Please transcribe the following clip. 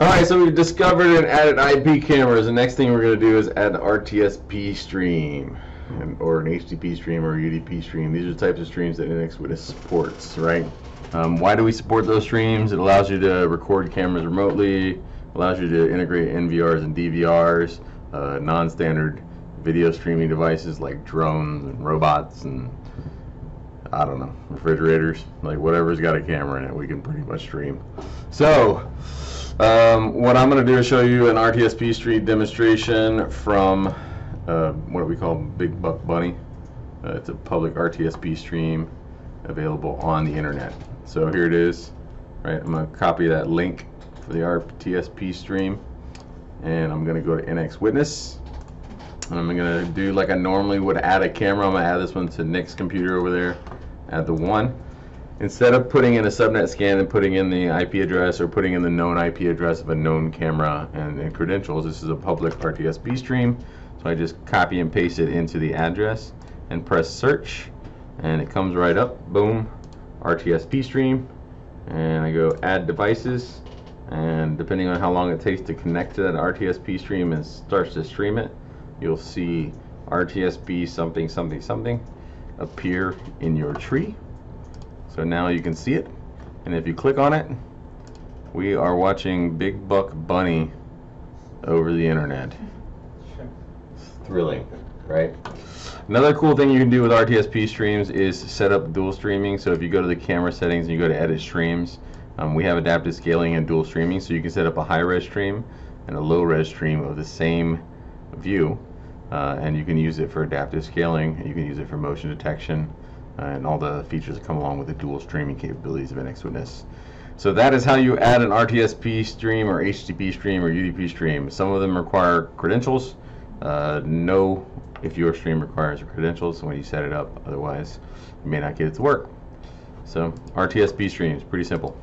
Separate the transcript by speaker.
Speaker 1: Alright, so we've discovered and added IP cameras. The next thing we're going to do is add an RTSP stream, or an HTTP stream, or a UDP stream. These are the types of streams that Nx Witness supports, right? Why do we support those streams? It allows you to record cameras remotely, allows you to integrate NVRs and DVRs, non-standard video streaming devices like drones and robots and, I don't know, refrigerators, like whatever's got a camera in it, we can pretty much stream. So, what I'm going to do is show you an RTSP stream demonstration from what we call Big Buck Bunny. It's a public RTSP stream available on the internet. So here it is, right? I'm going to copy that link for the RTSP stream, and I'm going to go to Nx Witness, and I'm going to do like I normally would add a camera. I'm going to add this one to Nick's computer over there, add the one. Instead of putting in a subnet scan and putting in the IP address or putting in the known IP address of a known camera and credentials, this is a public RTSP stream. So I just copy and paste it into the address and press search, and it comes right up. Boom, RTSP stream. And I go add devices, and depending on how long it takes to connect to that RTSP stream and starts to stream it, you'll see RTSP something something something appear in your tree. So now you can see it, and if you click on it, we are watching Big Buck Bunny over the internet. It's thrilling, right? Another cool thing you can do with RTSP streams is set up dual streaming. So if you go to the camera settings and you go to edit streams, we have adaptive scaling and dual streaming, so you can set up a high-res stream and a low-res stream of the same view, and you can use it for adaptive scaling, you can use it for motion detection, and all the features that come along with the dual streaming capabilities of Nx Witness. So that is how you add an RTSP stream or HTTP stream or UDP stream. Some of them require credentials. Know if your stream requires credentials when you set it up, otherwise you may not get it to work. So RTSP streams, pretty simple.